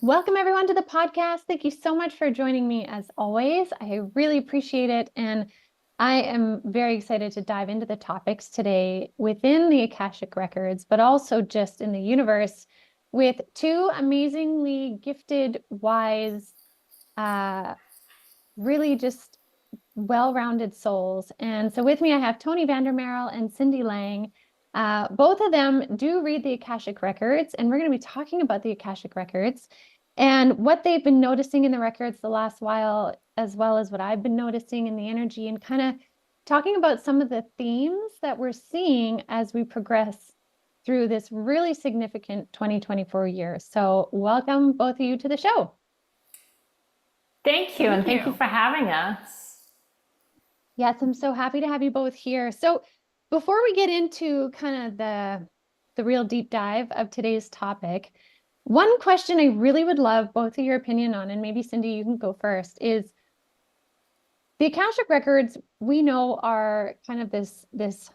Welcome everyone to the podcast. Thank you so much for joining me as always. I really appreciate it. And I am very excited to dive into the topics today within the Akashic Records, but also just in the universe with two amazingly gifted, wise, really just well-rounded souls. And so with me, I have Toni Marel and Cindy Lang. Both of them do read the Akashic Records, and we're going to be talking about the Akashic Records and what they've been noticing in the records the last while, as well as what I've been noticing in the energy, and kind of talking about some of the themes that we're seeing as we progress through this really significant 2024 year. So welcome both of you to the show. Thank you, and thank you for having us. Yes, I'm so happy to have you both here. So before we get into kind of the real deep dive of today's topic, one question I really would love both of your opinion on, and maybe Cindy, you can go first, is the Akashic Records, we know, are kind of this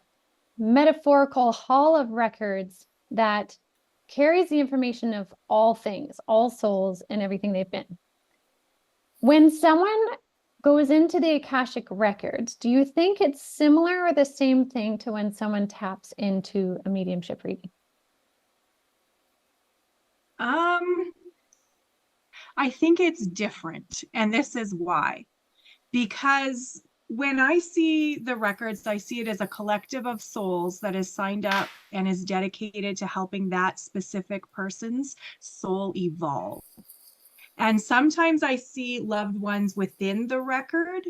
metaphorical hall of records that carries the information of all things, all souls, and everything they've been. When someone goes into the Akashic Records, do you think it's similar or the same thing to when someone taps into a mediumship reading? I think it's different, and this is why. Because when I see the records, I see it as a collective of souls that is signed up and is dedicated to helping that specific person's soul evolve. And sometimes I see loved ones within the record,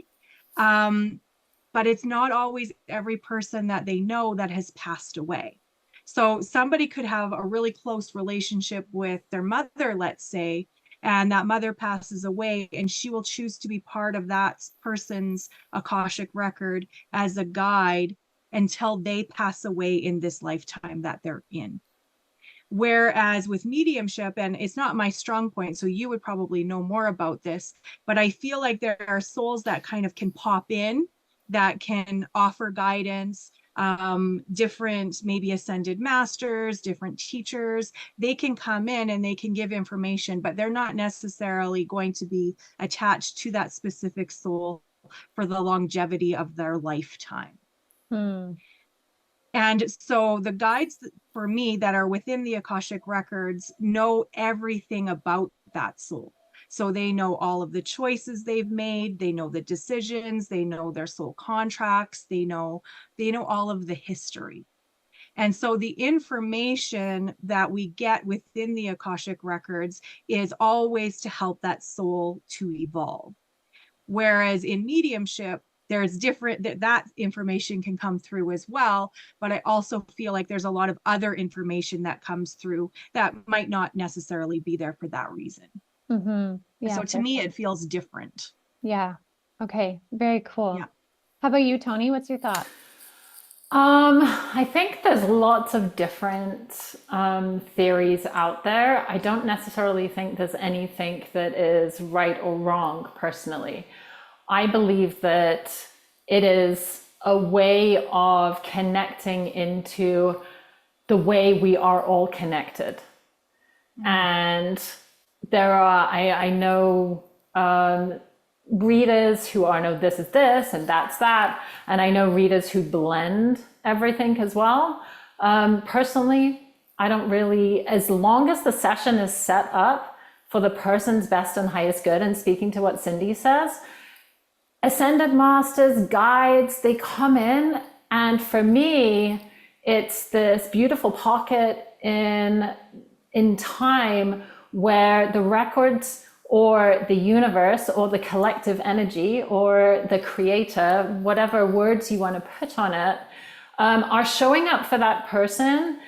but it's not always every person that they know that has passed away. So somebody could have a really close relationship with their mother, let's say, and that mother passes away, and she will choose to be part of that person's Akashic record as a guide until they pass away in this lifetime that they're in. Whereas with mediumship, and it's not my strong point, so you would probably know more about this, but I feel like there are souls that kind of can pop in, that can offer guidance, different maybe ascended masters, different teachers. They can come in and they can give information, but they're not necessarily going to be attached to that specific soul for the longevity of their lifetime. And so the guides for me that are within the Akashic Records know everything about that soul. So they know all of the choices they've made, they know the decisions, they know their soul contracts, they know all of the history. And so the information that we get within the Akashic Records is always to help that soul to evolve. Whereas in mediumship, there's different, that information can come through as well, but I also feel like there's a lot of other information that comes through that might not necessarily be there for that reason. Yeah, so to me, it feels different. Yeah. Okay. Very cool. Yeah. How about you, Toni? What's your thought? I think there's lots of different theories out there. I don't necessarily think there's anything that is right or wrong personally. I believe that it is a way of connecting into the way we are all connected. And there are, I know readers who are, no, this is this and that's that. And I know readers who blend everything as well. Personally, I don't really, as long as the session is set up for the person's best and highest good, and speaking to what Cindy says, ascended masters, guides, they come in, and for me, it's this beautiful pocket in time where the records or the universe or the collective energy or the creator, whatever words you want to put on it, are showing up for that person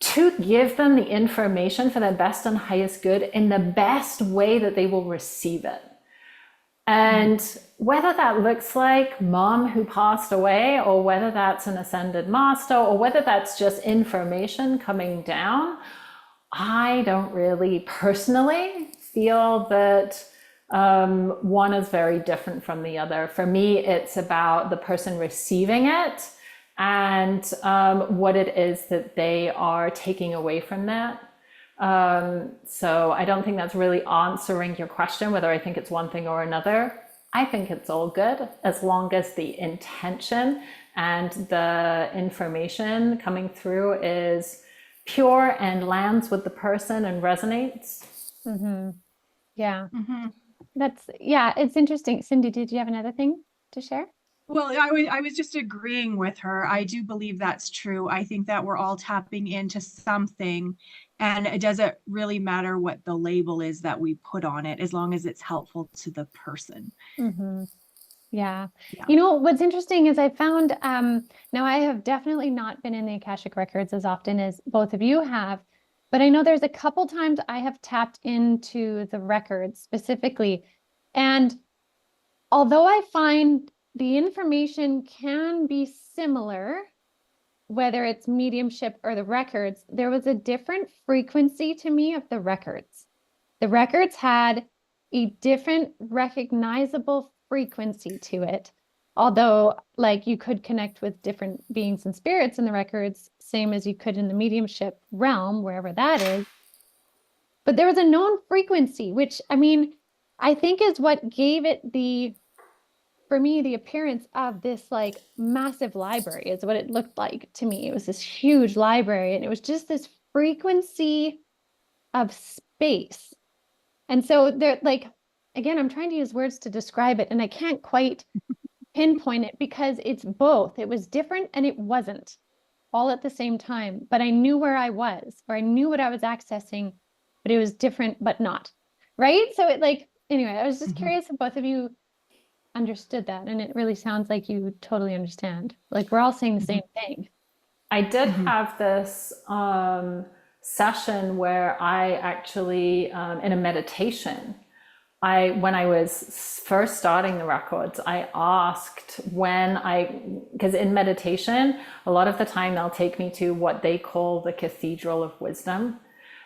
to give them the information for their best and highest good in the best way that they will receive it. And whether that looks like mom who passed away, or whether that's an ascended master, or whether that's just information coming down, I don't really personally feel that one is very different from the other. For me, it's about the person receiving it and what it is that they are taking away from that. So I don't think that's really answering your question, whether I think it's one thing or another. I think it's all good as long as the intention and the information coming through is pure and lands with the person and resonates. Yeah, Mhm. yeah, it's interesting. Cindy, did you have another thing to share? Well, I was just agreeing with her. I do believe that's true. I think that we're all tapping into something, and it doesn't really matter what the label is that we put on it, as long as it's helpful to the person. Yeah. Yeah. You know, what's interesting is I found, now I have definitely not been in the Akashic Records as often as both of you have, but I know there's a couple times I have tapped into the records specifically. And although I find the information can be similar, whether it's mediumship or the records, there was a different frequency to me of the records. The records had a different recognizable frequency to it. Although, like, you could connect with different beings and spirits in the records, same as you could in the mediumship realm, wherever that is. But there was a known frequency, which, I mean, I think is what gave it for me, the appearance of this like massive library is what it looked like to me. It was this huge library, and it was just this frequency of space. And so they're like, again, I'm trying to use words to describe it, and I can't quite pinpoint it because it's both. It was different and it wasn't all at the same time, but I knew where I was, or I knew what I was accessing, but it was different, but not. Right. So it like, anyway, I was just curious if both of you understood that. And it really sounds like you totally understand. Like we're all saying the same thing. I did have this session where I actually, in a meditation, when I was first starting the records, I asked because in meditation, a lot of the time they'll take me to what they call the Cathedral of Wisdom.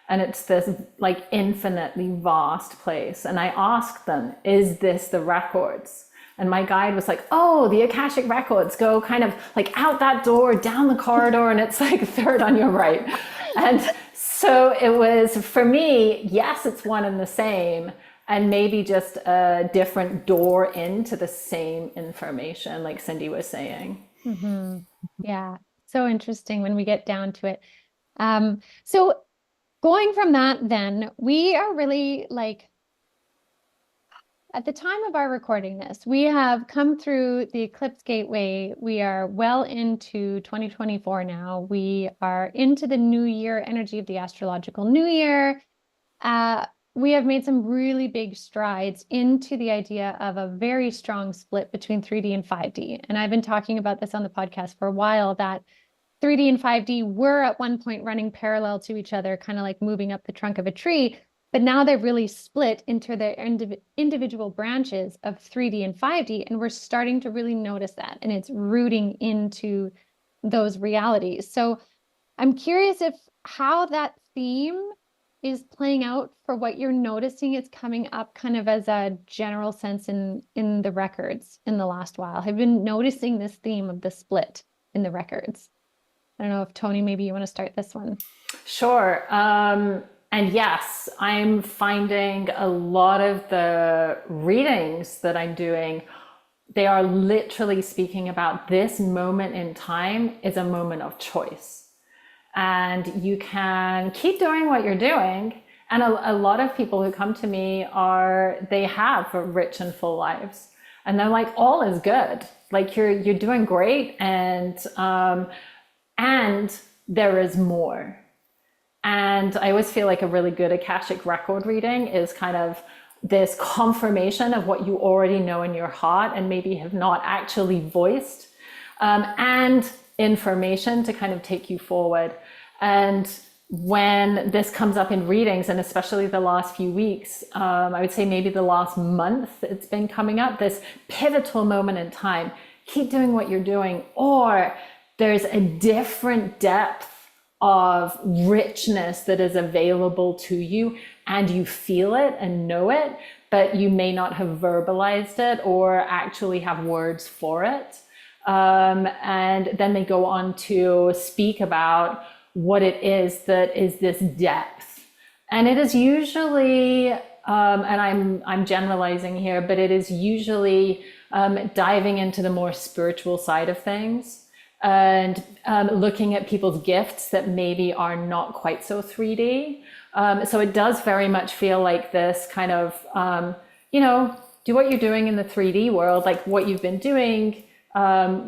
And it's this like infinitely vast place. And I asked them, is this the records? And my guide was like, oh, the Akashic Records go kind of like out that door, down the corridor, and it's like third on your right. And so it was, for me, yes, it's one and the same, and maybe just a different door into the same information, like Cindy was saying. Yeah. So interesting when we get down to it. So going from that, then we are really like, at the time of our recording this, we have come through the eclipse gateway. We are well into 2024 now. We are into the new year energy of the astrological new year. We have made some really big strides into the idea of a very strong split between 3D and 5D. And I've been talking about this on the podcast for a while, that 3D and 5D were at one point running parallel to each other, kind of like moving up the trunk of a tree. But now they've really split into their individual branches of 3D and 5D, and we're starting to really notice that, and it's rooting into those realities. So I'm curious if how that theme is playing out for what you're noticing is coming up kind of as a general sense in the records in the last while. Have you been noticing this theme of the split in the records? I don't know if Toni, maybe you want to start this one. Sure. And yes, I'm finding a lot of the readings that I'm doing, they are literally speaking about this moment in time is a moment of choice. And you can keep doing what you're doing. And a lot of people who come to me they have rich and full lives. And they're like, all is good. Like you're doing great. And there is more. And I always feel like a really good Akashic record reading is kind of this confirmation of what you already know in your heart and maybe have not actually voiced, and information to kind of take you forward. And when this comes up in readings, and especially the last few weeks, I would say maybe the last month, it's been coming up, this pivotal moment in time, keep doing what you're doing, or there's a different depth of richness that is available to you, and you feel it and know it, but you may not have verbalized it or actually have words for it. And then they go on to speak about what it is that is this depth. And it is usually, and I'm generalizing here, but it is usually diving into the more spiritual side of things and looking at people's gifts that maybe are not quite so 3D. So it does very much feel like this kind of, do what you're doing in the 3D world, like what you've been doing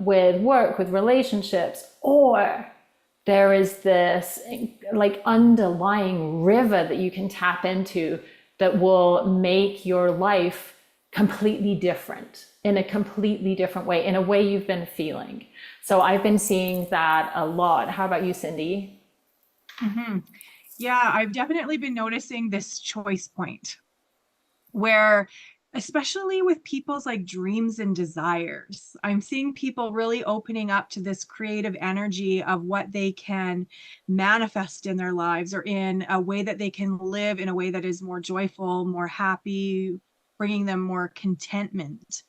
with work, with relationships, or there is this like underlying river that you can tap into that will make your life completely different in a completely different way, in a way you've been feeling. So I've been seeing that a lot. How about you, Cindy? Mm-hmm. Yeah, I've definitely been noticing this choice point where, especially with people's like dreams and desires, I'm seeing people really opening up to this creative energy of what they can manifest in their lives, or in a way that they can live in a way that is more joyful, more happy, bringing them more contentment.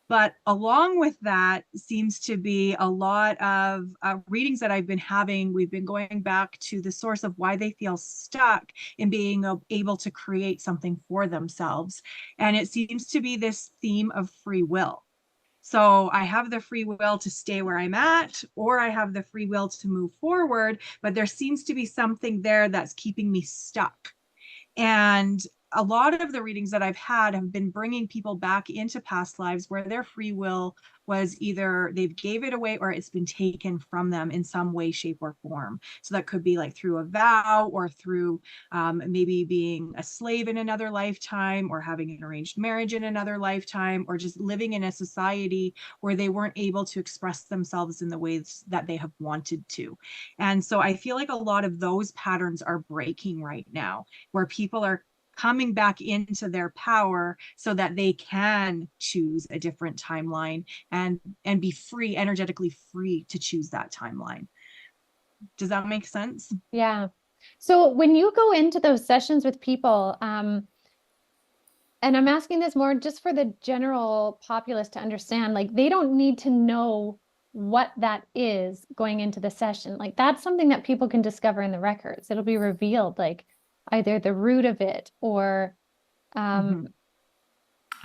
But along with that seems to be a lot of readings that I've been having. We've been going back to the source of why they feel stuck in being able to create something for themselves. And it seems to be this theme of free will. So I have the free will to stay where I'm at, or I have the free will to move forward, but there seems to be something there that's keeping me stuck. And a lot of the readings that I've had have been bringing people back into past lives where their free will was either they've gave it away or it's been taken from them in some way, shape, or form. So that could be like through a vow, or through maybe being a slave in another lifetime, or having an arranged marriage in another lifetime, or just living in a society where they weren't able to express themselves in the ways that they have wanted to. And so I feel like a lot of those patterns are breaking right now, where people are coming back into their power so that they can choose a different timeline and be free, energetically free to choose that timeline. Does that make sense? Yeah. So when you go into those sessions with people, and I'm asking this more just for the general populace to understand, like they don't need to know what that is going into the session. Like that's something that people can discover in the records. It'll be revealed, like either the root of it or Mm-hmm.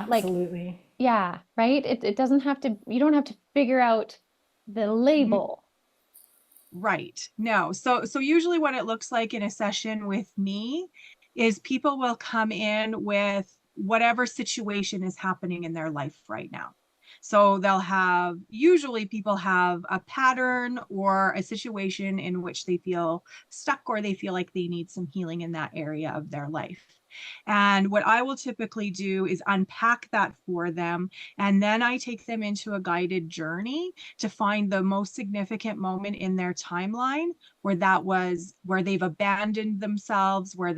like, Absolutely. yeah, right? It doesn't have to, you don't have to figure out the label. Right. No. So usually what it looks like in a session with me is people will come in with whatever situation is happening in their life right now. So they'll have, usually people have a pattern or a situation in which they feel stuck, or they feel like they need some healing in that area of their life. And what I will typically do is unpack that for them. And then I take them into a guided journey to find the most significant moment in their timeline where that was, where they've abandoned themselves, where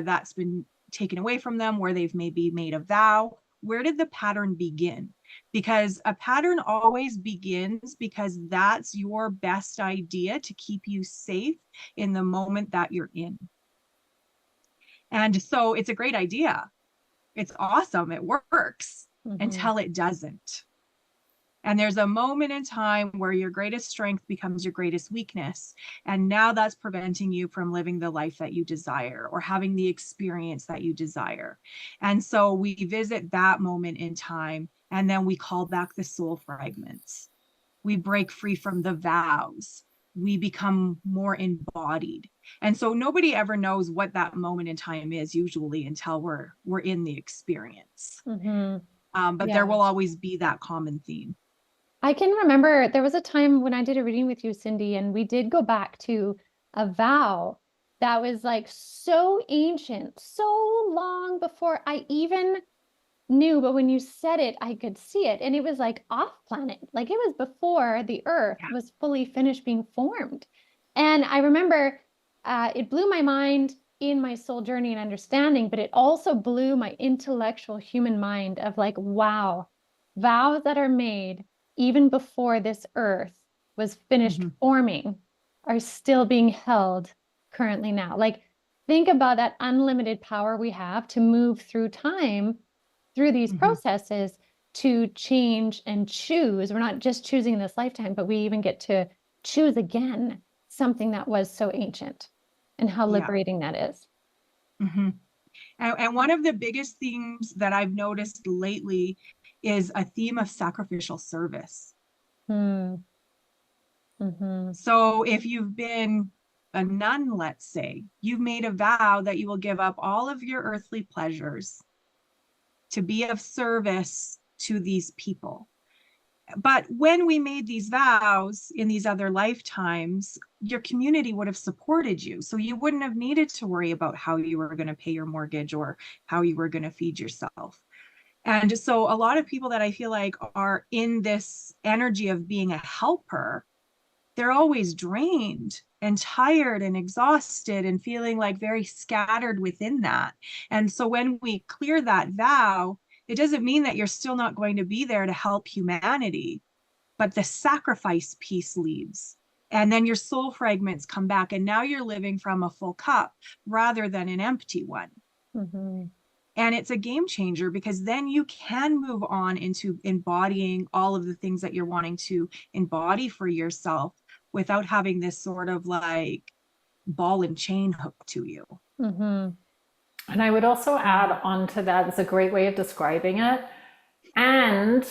that's been taken away from them, where they've maybe made a vow. Where did the pattern begin? Because a pattern always begins because that's your best idea to keep you safe in the moment that you're in. And so it's a great idea. It's awesome. It works Mhm. until it doesn't. And there's a moment in time where your greatest strength becomes your greatest weakness. And now that's preventing you from living the life that you desire, or having the experience that you desire. And so we visit that moment in time, and then we call back the soul fragments. We break free from the vows. We become more embodied. And so nobody ever knows what that moment in time is usually until we're in the experience. Mhm. But there Yeah. will always be that common theme. I can remember there was a time when I did a reading with you, Cindy, and we did go back to a vow that was like so ancient, so long before I even knew, but when you said it, I could see it. And it was like off planet, like it was before the earth Yeah. was fully finished being formed. And I remember it blew my mind in my soul journey and understanding, but it also blew my intellectual human mind of like, wow, vows that are made even before this earth was finished Mhm. forming are still being held currently now. Like, think about that unlimited power we have to move through time, through these Mhm. processes, to change and choose. We're not just choosing this lifetime, but we even get to choose again something that was so ancient, and how Yeah. liberating that is. Mhm. And one of the biggest themes that I've noticed lately is a theme of sacrificial service. Mm. Mm-hmm. So if you've been a nun, let's say, you've made a vow that you will give up all of your earthly pleasures to be of service to these people. But when we made these vows in these other lifetimes, your community would have supported you. So you wouldn't have needed to worry about how you were going to pay your mortgage or how you were going to feed yourself. And so a lot of people that I feel like are in this energy of being a helper, they're always drained and tired and exhausted and feeling like very scattered within that. And so when we clear that vow, it doesn't mean that you're still not going to be there to help humanity, but the sacrifice piece leaves. And then your soul fragments come back, and now you're living from a full cup rather than an empty one. Mm-hmm. And it's a game changer, because then you can move on into embodying all of the things that you're wanting to embody for yourself without having this sort of like ball and chain hook to you. Mm-hmm. And I would also add on to that, it's a great way of describing it. And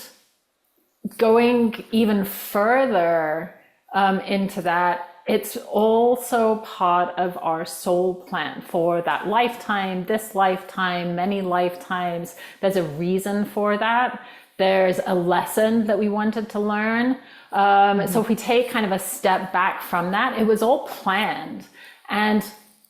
going even further into that, it's also part of our soul plan for that lifetime, this lifetime, many lifetimes. There's a reason for that. There's a lesson that we wanted to learn. So if we take kind of a step back from that, it was all planned. And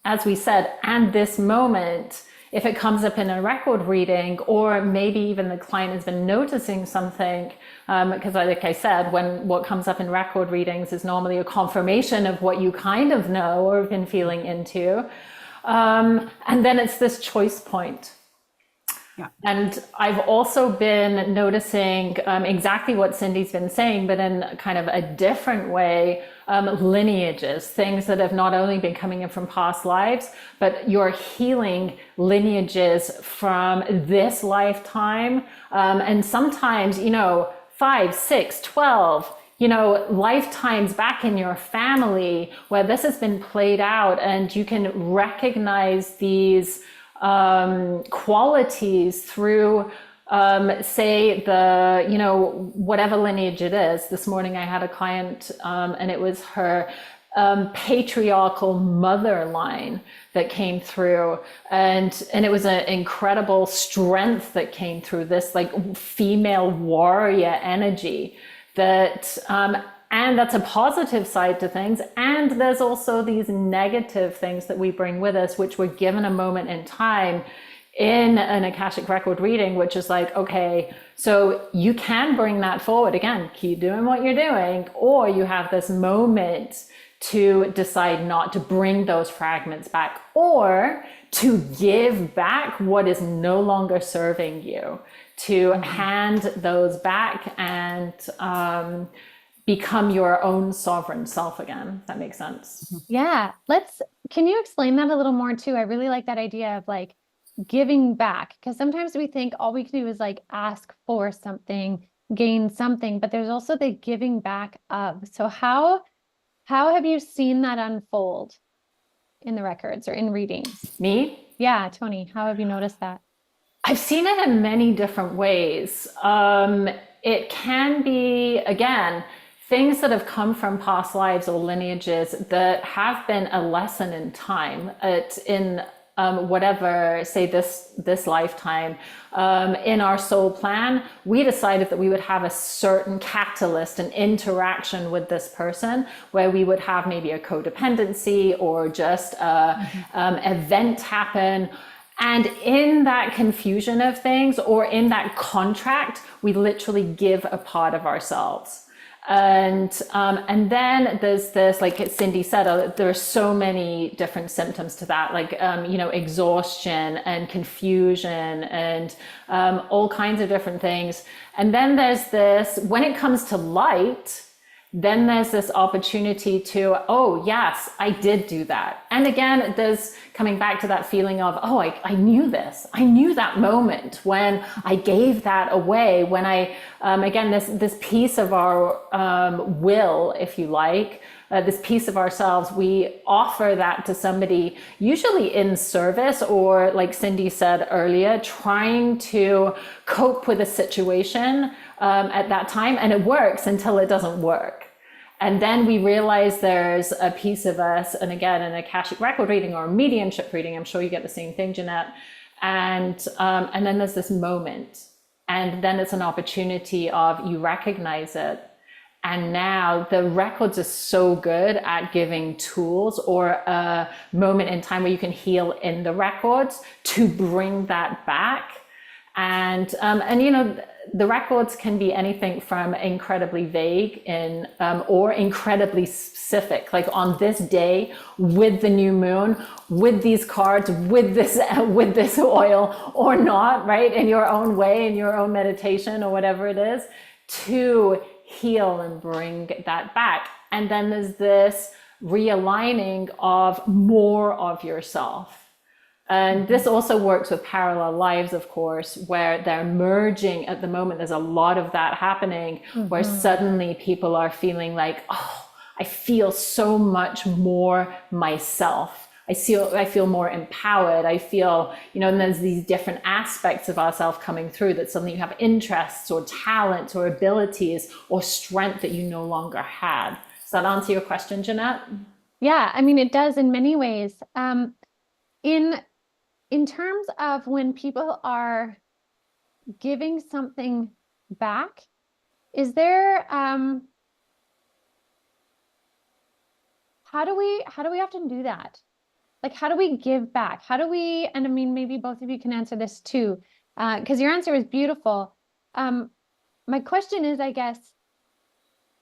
as we said, and this moment, if it comes up in a record reading, or maybe even the client has been noticing something, because like I said, what comes up in record readings is normally a confirmation of what you kind of know or have been feeling into. And then it's this choice point. Yeah. And I've also been noticing exactly what Cindy's been saying, but in kind of a different way, lineages, things that have not only been coming in from past lives, but you're healing lineages from this lifetime. And sometimes, 5, 6, 12, lifetimes back in your family where this has been played out, and you can recognize these qualities through say whatever lineage it is. This morning I had a client and it was her patriarchal mother line that came through, and it was an incredible strength that came through, this like female warrior energy that and that's a positive side to things. And there's also these negative things that we bring with us, which we're given a moment in time in an Akashic Record reading, which is like, okay, so you can bring that forward. Again, keep doing what you're doing, or you have this moment to decide not to bring those fragments back, or to give back what is no longer serving you, to hand those back and become your own sovereign self again. If that makes sense. Yeah. Can you explain that a little more too? I really like that idea of like giving back, because sometimes we think all we can do is like ask for something, gain something, but there's also the giving back of. So how have you seen that unfold in the records or in readings? Me? Yeah, Toni, how have you noticed that? I've seen it in many different ways. It can be, again, things that have come from past lives or lineages that have been a lesson in time, in whatever, say this lifetime, in our soul plan, we decided that we would have a certain catalyst, an interaction with this person, where we would have maybe a codependency or just a event happen. And in that confusion of things, or in that contract, we literally give a part of ourselves. And then there's this, like Cindy said, there are so many different symptoms to that, like, exhaustion and confusion and all kinds of different things. And then there's this, when it comes to light, then there's this opportunity to, oh, yes, I did do that. And again, there's coming back to that feeling of, oh, I knew this. I knew that moment when I gave that away, when I, again, this piece of our will, if you like, this piece of ourselves, we offer that to somebody, usually in service, or like Cindy said earlier, trying to cope with a situation at that time. And it works until it doesn't work. And then we realize there's a piece of us, and again, an Akashic Record reading or a mediumship reading, I'm sure you get the same thing, Jeanette. And then there's this moment. And then it's an opportunity of you recognize it. And now the records are so good at giving tools or a moment in time where you can heal in the records to bring that back. And you know, the records can be anything from incredibly vague or incredibly specific, like on this day with the new moon, with these cards, with this oil, or not, right? In your own way, in your own meditation or whatever it is, to heal and bring that back. And then there's this realigning of more of yourself. And this also works with parallel lives, of course, where they're merging at the moment. There's a lot of that happening, where suddenly people are feeling like, oh, I feel so much more myself. I feel more empowered. I feel, you know, and there's these different aspects of ourselves coming through, that suddenly you have interests or talents or abilities or strength that you no longer had. Does that answer your question, Jeanette? Yeah, I mean, it does in many ways. In terms of when people are giving something back, is there, how do we often do that? Like, how do we give back? How do we, and I mean, maybe both of you can answer this too, because your answer is beautiful. My question is, I guess,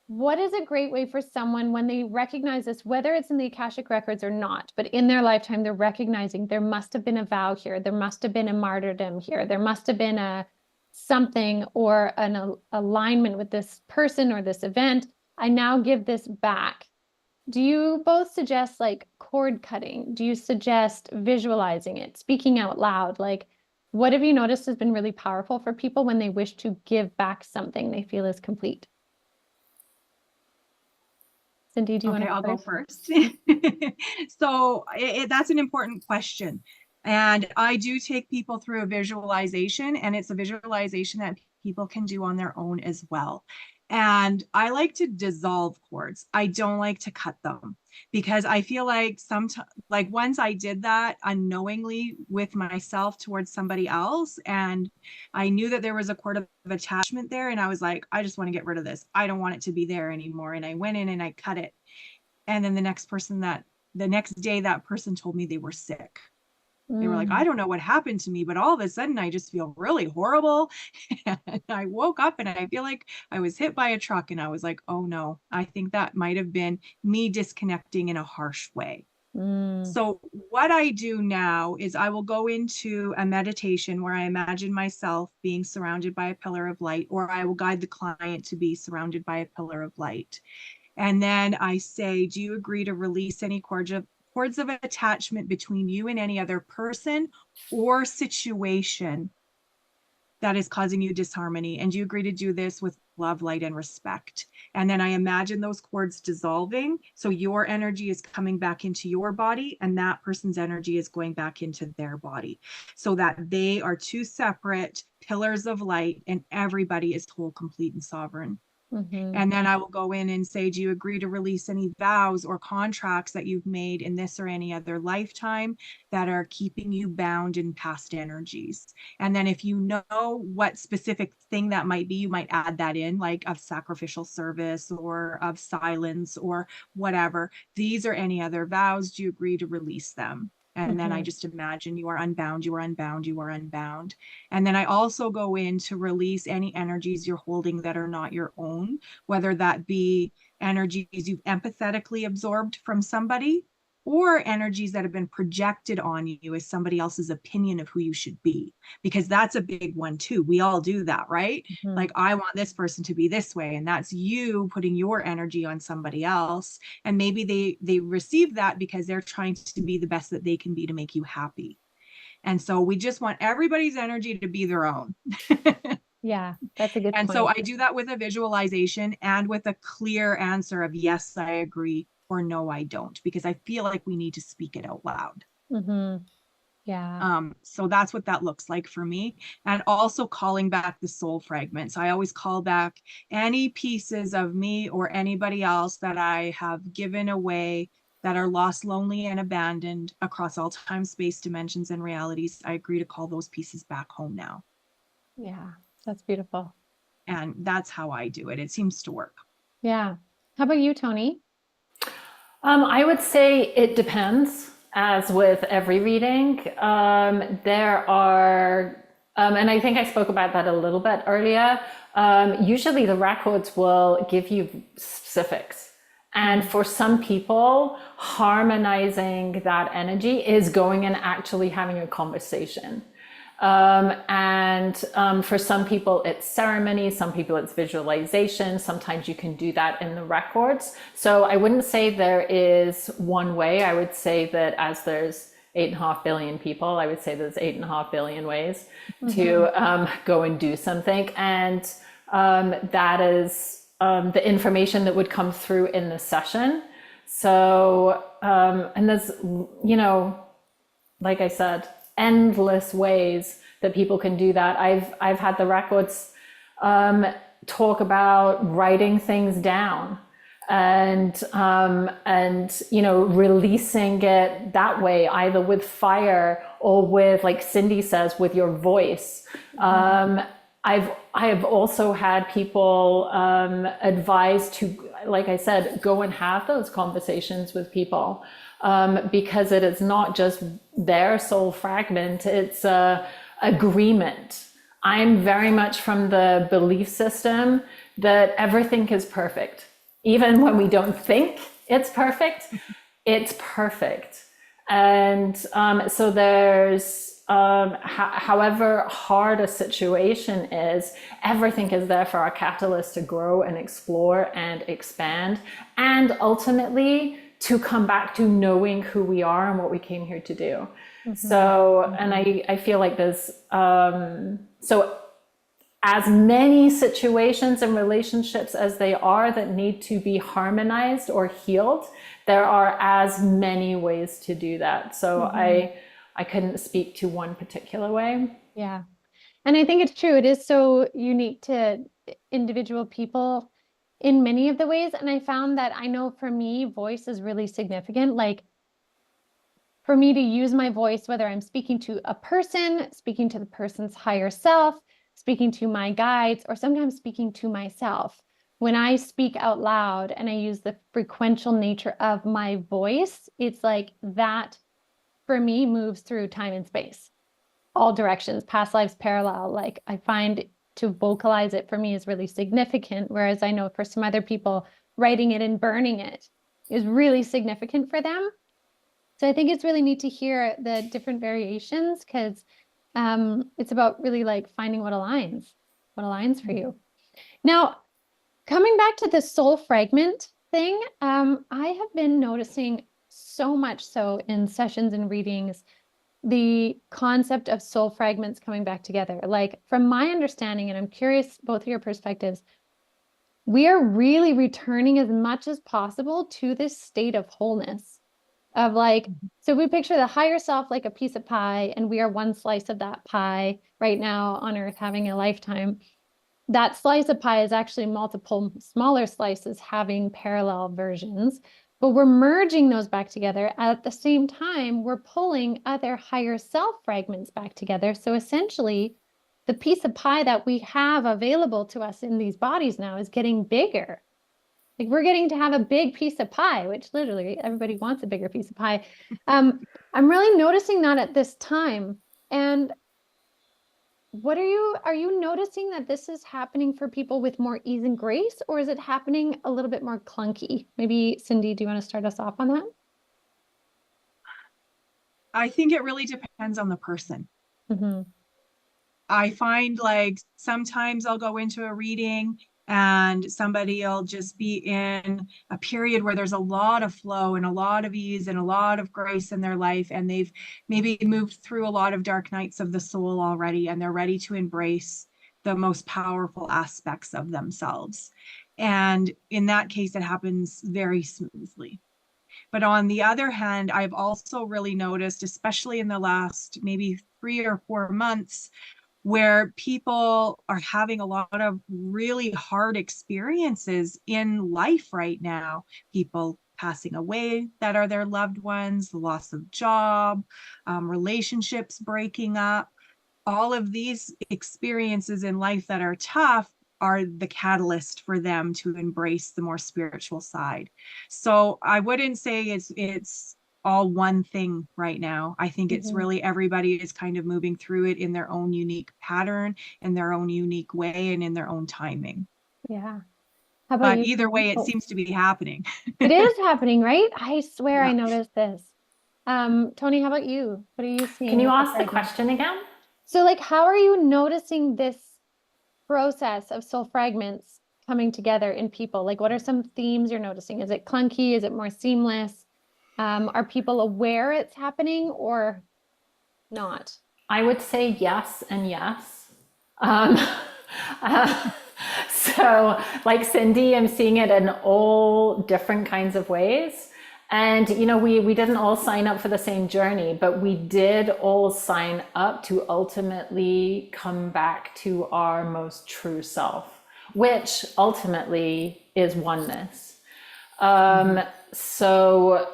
what is a great way for someone when they recognize this, whether it's in the Akashic Records or not, but in their lifetime, they're recognizing there must have been a vow here, there must have been a martyrdom here, there must have been something or an alignment with this person or this event. I now give this back. Do you both suggest like cord cutting? Do you suggest visualizing it, speaking out loud? Like, what have you noticed has been really powerful for people when they wish to give back something they feel is complete? Cindy, do you want to I'll go first. So that's an important question. And I do take people through a visualization, and it's a visualization that people can do on their own as well. And I like to dissolve cords. I don't like to cut them, because I feel like sometimes, like once I did that unknowingly with myself towards somebody else, and I knew that there was a cord of attachment there, and I was like, I just want to get rid of this. I don't want it to be there anymore. And I went in and I cut it. And then the next day, that person told me they were sick. They were like, I don't know what happened to me, but all of a sudden I just feel really horrible. And I woke up and I feel like I was hit by a truck, and I was like, oh no, I think that might have been me disconnecting in a harsh way. So what I do now is I will go into a meditation where I imagine myself being surrounded by a pillar of light, or I will guide the client to be surrounded by a pillar of light. And then I say, do you agree to release any cords of attachment between you and any other person or situation that is causing you disharmony? And do you agree to do this with love, light, and respect? And then I imagine those cords dissolving. So your energy is coming back into your body, and that person's energy is going back into their body, so that they are two separate pillars of light, and everybody is whole, complete, and sovereign. And then I will go in and say, do you agree to release any vows or contracts that you've made in this or any other lifetime that are keeping you bound in past energies? And then if you know what specific thing that might be, you might add that in, like of sacrificial service or of silence or whatever. These are any other vows. Do you agree to release them? And then I just imagine you are unbound, you are unbound, you are unbound. And then I also go in to release any energies you're holding that are not your own, whether that be energies you've empathetically absorbed from somebody, or energies that have been projected on you as somebody else's opinion of who you should be, because that's a big one too. We all do that, right? Like, I want this person to be this way, and that's you putting your energy on somebody else. And maybe they receive that because they're trying to be the best that they can be to make you happy. And so we just want everybody's energy to be their own. Yeah, that's a good And point. so I do that with a visualization and with a clear answer of, yes, I agree or no, I don't, because I feel like we need to speak it out loud. Mm-hmm. Yeah. So that's what that looks like for me. And also calling back the soul fragments. I always call back any pieces of me or anybody else that I have given away that are lost, lonely, and abandoned across all time, space, dimensions, and realities. I agree to call those pieces back home now. Yeah. That's beautiful. And that's how I do it. It seems to work. Yeah. How about you, Toni? I would say it depends, as with every reading. There are, and I think I spoke about that a little bit earlier. Usually the records will give you specifics. And for some people, harmonizing that energy is going and actually having a conversation. For some people, it's ceremony, some people, it's visualization. Sometimes you can do that in the records. So I wouldn't say there is one way. I would say that as there's 8.5 billion people, I would say there's 8.5 billion ways to go and do something. And that is the information that would come through in the session. So, and there's, like I said, endless ways that people can do that. I've had the records talk about writing things down and releasing it that way, either with fire or with, like Cindy says, with your voice. I have also had people advise to, like I said, go and have those conversations with people. Because it is not just their soul fragment, it's a agreement. I'm very much from the belief system that everything is perfect. Even when we don't think it's perfect, it's perfect. And so there's, however hard a situation is, everything is there for our catalyst to grow and explore and expand, and ultimately to come back to knowing who we are and what we came here to do. So, and I feel like there's, so as many situations and relationships as they are that need to be harmonized or healed, there are as many ways to do that. So I couldn't speak to one particular way. Yeah. And I think it's true. It is so unique to individual people in many of the ways. And I found that, I know for me, voice is really significant. Like for me to use my voice, whether I'm speaking to a person, speaking to the person's higher self, speaking to my guides, or sometimes speaking to myself. When I speak out loud and I use the frequential nature of my voice, it's like that for me moves through time and space, all directions, past lives, parallel. Like I find to vocalize it for me is really significant. Whereas I know for some other people, writing it and burning it is really significant for them. So I think it's really neat to hear the different variations, because it's about really like finding what aligns for you. Now, coming back to the soul fragment thing, I have been noticing so much so in sessions and readings, the concept of soul fragments coming back together. Like from my understanding, and I'm curious both of your perspectives, we are really returning as much as possible to this state of wholeness. Of like, so we picture the higher self like a piece of pie, and we are one slice of that pie right now on earth having a lifetime. That slice of pie is actually multiple smaller slices having parallel versions, but we're merging those back together. At the same time, we're pulling other higher self fragments back together. So essentially, the piece of pie that we have available to us in these bodies now is getting bigger. Like we're getting to have a big piece of pie, which literally everybody wants a bigger piece of pie. I'm really noticing that at this time. And what are you noticing that this is happening for people with more ease and grace, or is it happening a little bit more clunky? Maybe Cindy, do you want to start us off on that? I think it really depends on the person. Mm-hmm. I find like sometimes I'll go into a reading and somebody will just be in a period where there's a lot of flow and a lot of ease and a lot of grace in their life, and they've maybe moved through a lot of dark nights of the soul already, and they're ready to embrace the most powerful aspects of themselves. And in that case, it happens very smoothly. But on the other hand, I've also really noticed, especially in the last maybe 3 or 4 months, where people are having a lot of really hard experiences in life right now. People passing away that are their loved ones, the loss of job, relationships breaking up. All of these experiences in life that are tough are the catalyst for them to embrace the more spiritual side. So I wouldn't say it's all one thing right now. I think it's really everybody is kind of moving through it in their own unique pattern, in their own unique way, and in their own timing. Yeah. How about But you? either way, it Oh, seems to be happening. it is happening, right? I swear I Yeah. noticed this. Toni, how about you? What are you Can seeing you with the ask the fragments? question again? So, like, how are you noticing this process of soul fragments coming together in people? Like, what are some themes you're noticing? Is it clunky? Is it more seamless? Are people aware it's happening or not? I would say yes and yes. Um, uh, so, like Cindy, I'm seeing it in all different kinds of ways. And, we didn't all sign up for the same journey, but we did all sign up to ultimately come back to our most true self, which ultimately is oneness. So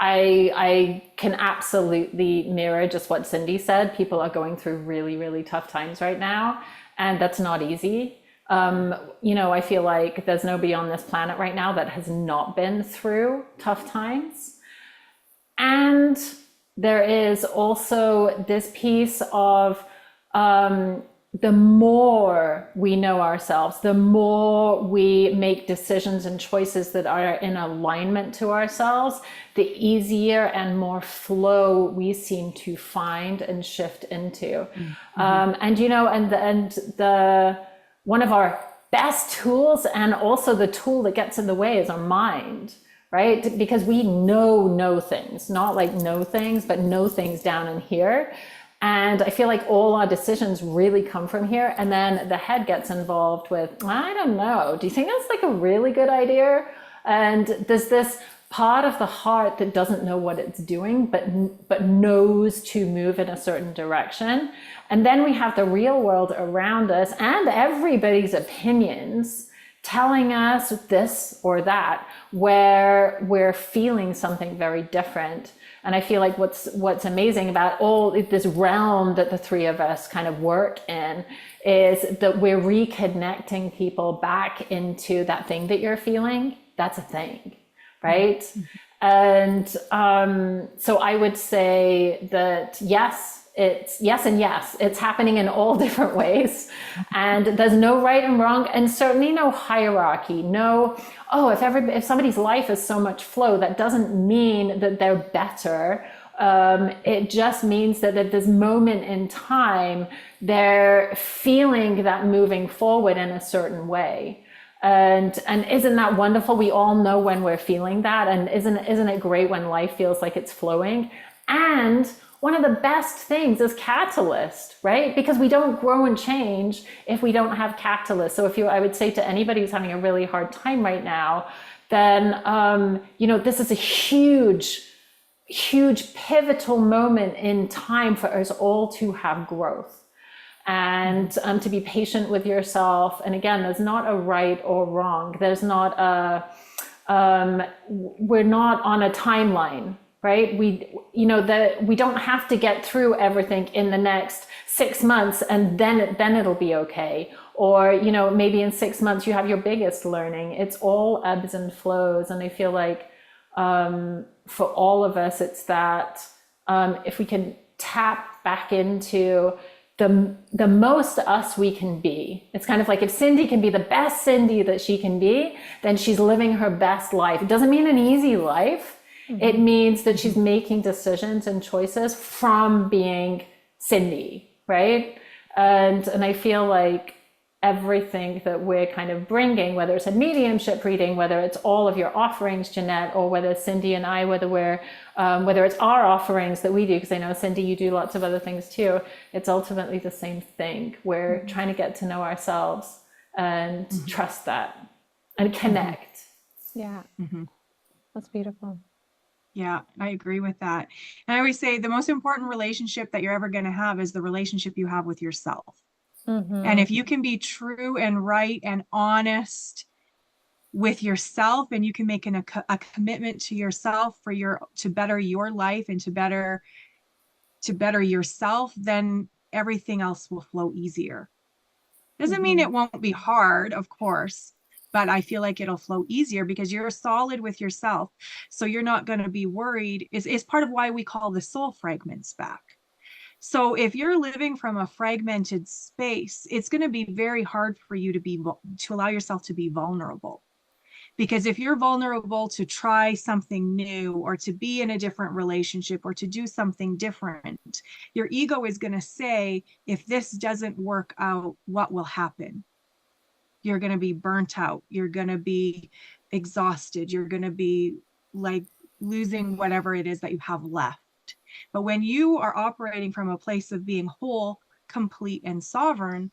I can absolutely mirror just what Cindy said. People are going through really, really tough times right now, and that's not easy. I feel like there's nobody on this planet right now that has not been through tough times. And there is also this piece of the more we know ourselves, the more we make decisions and choices that are in alignment to ourselves, the easier and more flow we seem to find and shift into. And the one of our best tools, and also the tool that gets in the way, is our mind, right? Because we know things, not like know things, but know things down in here. And I feel like all our decisions really come from here. And then the head gets involved with, I don't know, do you think that's like a really good idea? And there's this part of the heart that doesn't know what it's doing, but knows to move in a certain direction. And then we have the real world around us and everybody's opinions telling us this or that, where we're feeling something very different. And I feel like what's amazing about all this realm that the three of us kind of work in is that we're reconnecting people back into that thing that you're feeling. That's a thing, right? And so I would say that yes, it's yes and yes. It's happening in all different ways. And there's no right and wrong, and certainly no hierarchy. No, oh, if somebody's life is so much flow, that doesn't mean that they're better. It just means that at this moment in time, they're feeling that moving forward in a certain way. And isn't that wonderful? We all know when we're feeling that. And isn't it great when life feels like it's flowing? And one of the best things is catalyst, right? Because we don't grow and change if we don't have catalyst. So I would say to anybody who's having a really hard time right now, then, this is a huge pivotal moment in time for us all to have growth. And to be patient with yourself. And again, there's not a right or wrong. There's not we're not on a timeline, right? We don't have to get through everything in the next 6 months and then it'll be okay. Or, maybe in 6 months you have your biggest learning. It's all ebbs and flows. And I feel like for all of us, it's that if we can tap back into the most us we can be. It's kind of like if Cindy can be the best Cindy that she can be, then she's living her best life. It doesn't mean an easy life. It means that she's making decisions and choices from being Cindy, right? And I feel like everything that we're kind of bringing, whether it's a mediumship reading, whether it's all of your offerings, Jeanette, or whether Cindy and I, whether it's our offerings that we do, because I know, Cindy, you do lots of other things too, it's ultimately the same thing. We're trying to get to know ourselves and trust that and connect. Yeah. That's beautiful. Yeah, I agree with that. And I always say the most important relationship that you're ever going to have is the relationship you have with yourself. And if you can be true and right and honest with yourself, and you can make a commitment to yourself to better your life and to better yourself, then everything else will flow easier. Doesn't mean it won't be hard, of course, but I feel like it'll flow easier because you're solid with yourself. So you're not going to be worried. It's part of why we call the soul fragments back. So if you're living from a fragmented space, it's going to be very hard for you to allow yourself to be vulnerable. Because if you're vulnerable to try something new or to be in a different relationship or to do something different, your ego is going to say, if this doesn't work out, what will happen? You're going to be burnt out. You're going to be exhausted. You're going to be like losing whatever it is that you have left. But when you are operating from a place of being whole, complete, and sovereign,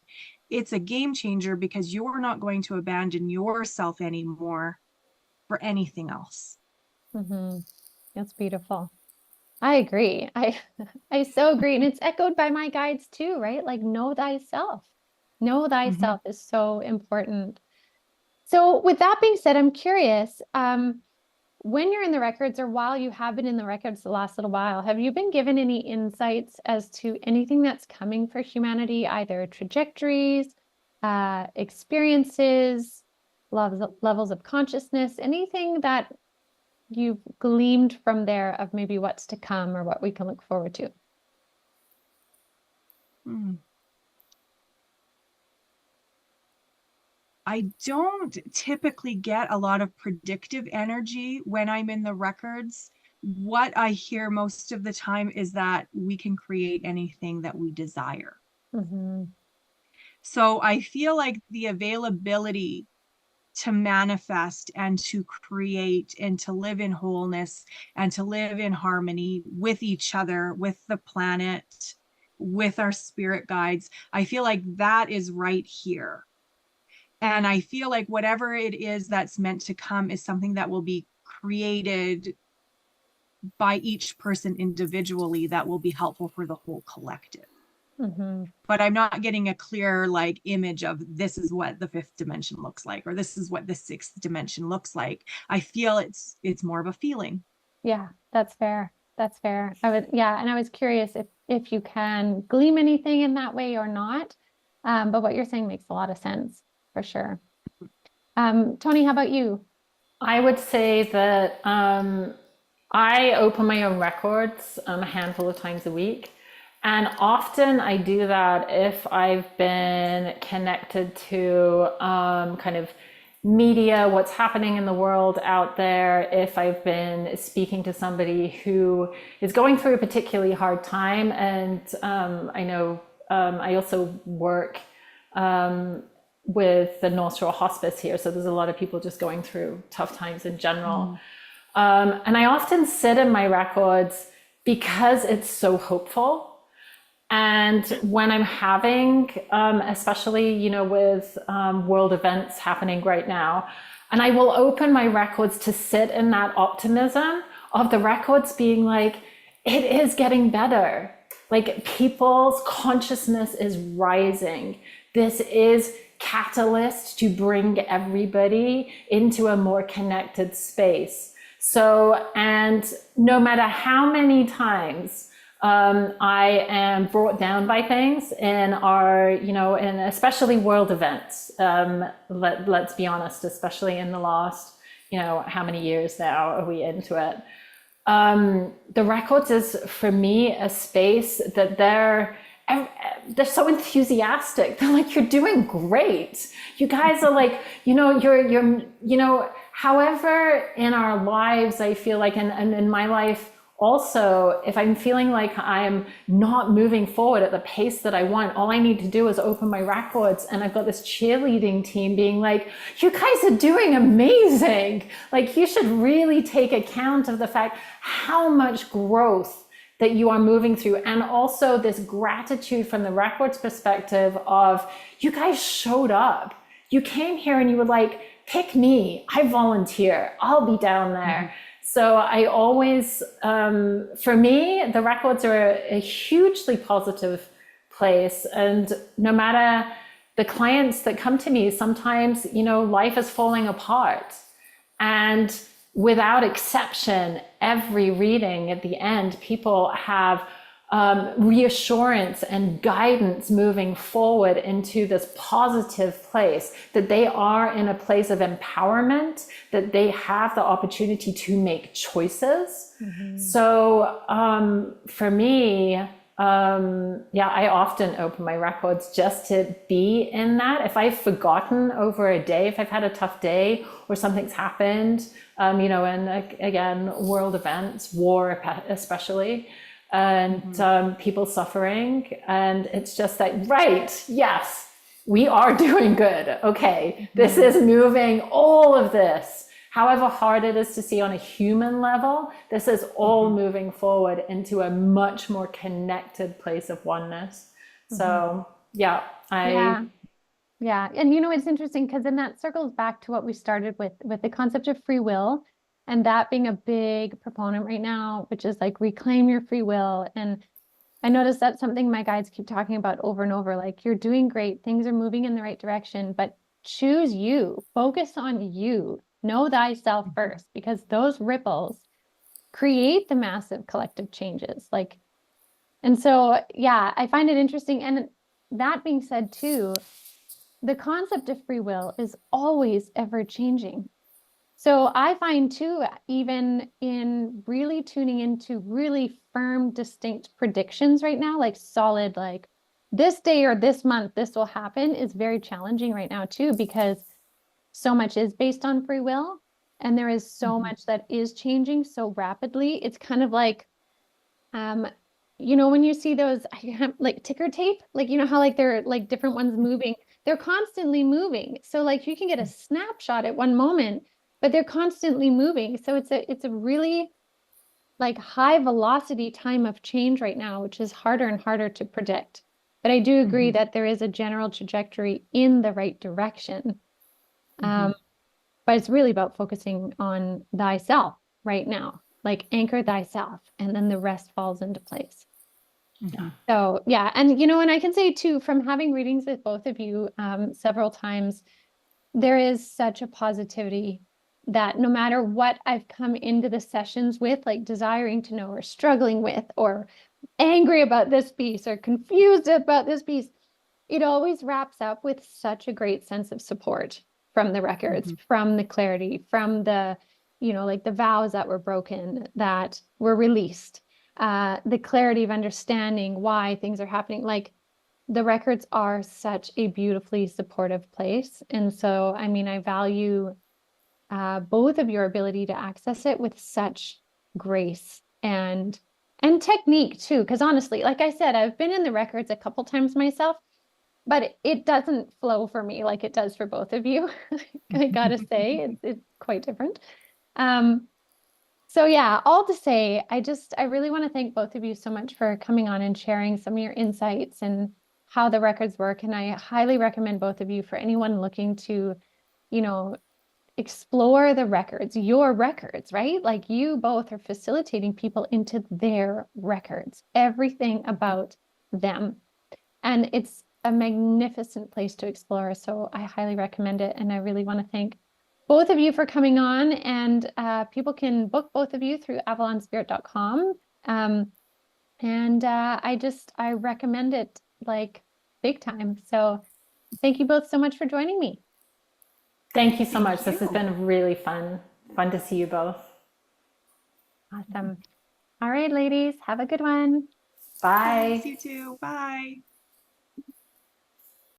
it's a game changer because you're not going to abandon yourself anymore for anything else. That's beautiful. I agree. I so agree. And it's echoed by my guides too, right? Like know thyself. Know thyself is so important. So with that being said, I'm curious, when you're in the records or while you have been in the records the last little while, have you been given any insights as to anything that's coming for humanity, either trajectories, experiences, levels of consciousness, anything that you've gleamed from there of maybe what's to come or what we can look forward to? I don't typically get a lot of predictive energy when I'm in the records. What I hear most of the time is that we can create anything that we desire. So I feel like the availability to manifest and to create and to live in wholeness and to live in harmony with each other, with the planet, with our spirit guides, I feel like that is right here. And I feel like whatever it is that's meant to come is something that will be created by each person individually that will be helpful for the whole collective. But I'm not getting a clear like image of this is what the fifth dimension looks like, or this is what the sixth dimension looks like. I feel it's more of a feeling. Yeah, that's fair. That's fair. And I was curious if you can glean anything in that way or not. But what you're saying makes a lot of sense for sure. Toni, how about you? I would say that I open my own records a handful of times a week. And often I do that if I've been connected to kind of media, what's happening in the world out there, if I've been speaking to somebody who is going through a particularly hard time. And I know I also work with the North Shore Hospice here. So there's a lot of people just going through tough times in general. And I often sit in my records because it's so hopeful. And when I'm having, especially, you know, with world events happening right now, and I will open my records to sit in that optimism of the records being like, it is getting better. Like people's consciousness is rising. This is catalyst to bring everybody into a more connected space. So, and no matter how many times I am brought down by things in our, you know, and especially world events. Let's be honest, especially in the last, you know, how many years now are we into it? The records is for me a space that they're so enthusiastic. They're like, you're doing great. You guys are like, you know, you're, you know, however in our lives, I feel like, and in my life, also, if I'm feeling like I'm not moving forward at the pace that I want, all I need to do is open my records and I've got this cheerleading team being like, you guys are doing amazing. Like you should really take account of the fact how much growth that you are moving through. And also this gratitude from the records perspective of you guys showed up. You came here and you were like, pick me, I volunteer, I'll be down there. So I always, for me, the records are a hugely positive place. And no matter the clients that come to me, sometimes, life is falling apart. And without exception, every reading at the end, people have reassurance and guidance moving forward into this positive place, that they are in a place of empowerment, that they have the opportunity to make choices. So for me, I often open my records just to be in that. If I've forgotten over a day, if I've had a tough day or something's happened, and again, world events, war especially, and people suffering. And it's just like, right, yes, we are doing good. Okay, this is moving, all of this. However hard it is to see on a human level, this is all moving forward into a much more connected place of oneness. So yeah. And it's interesting because then that circles back to what we started with the concept of free will, and that being a big proponent right now, which is like reclaim your free will. And I noticed that's something my guides keep talking about over and over. Like, you're doing great, things are moving in the right direction, but choose you, focus on you, know thyself first, because those ripples create the massive collective changes. And so, I find it interesting. And that being said too, the concept of free will is always ever changing. So I find too, even in really tuning into really firm, distinct predictions right now, like solid, like this day or this month, this will happen, is very challenging right now too, because so much is based on free will. And there is so much that is changing so rapidly. It's kind of like, when you see those like ticker tape, like, how like they're like different ones moving, they're constantly moving. So like you can get a snapshot at one moment, but they're constantly moving. So it's a really like high velocity time of change right now, which is harder and harder to predict. But I do agree that there is a general trajectory in the right direction. But it's really about focusing on thyself right now, like anchor thyself, and then the rest falls into place. So and I can say too, from having readings with both of you several times, there is such a positivity that no matter what I've come into the sessions with, like desiring to know or struggling with or angry about this piece or confused about this piece, it always wraps up with such a great sense of support from the records, from the clarity, from the, like the vows that were broken, that were released, the clarity of understanding why things are happening. Like, the records are such a beautifully supportive place. And so, I mean, I value both of your ability to access it with such grace and technique too. Because honestly, like I said, I've been in the records a couple times myself, but it doesn't flow for me like it does for both of you. I gotta say, it's quite different. So all to say, I really want to thank both of you so much for coming on and sharing some of your insights and how the records work. And I highly recommend both of you for anyone looking to, explore the records, your records, right? Like, you both are facilitating people into their records, everything about them. And it's a magnificent place to explore. So I highly recommend it. And I really want to thank both of you for coming on. And people can book both of you through avalonspirit.com. I recommend it like big time. So thank you both so much for joining me. Thank you so much. This has been really fun to see you both. Awesome. All right, ladies, have a good one. Bye. You too. Bye.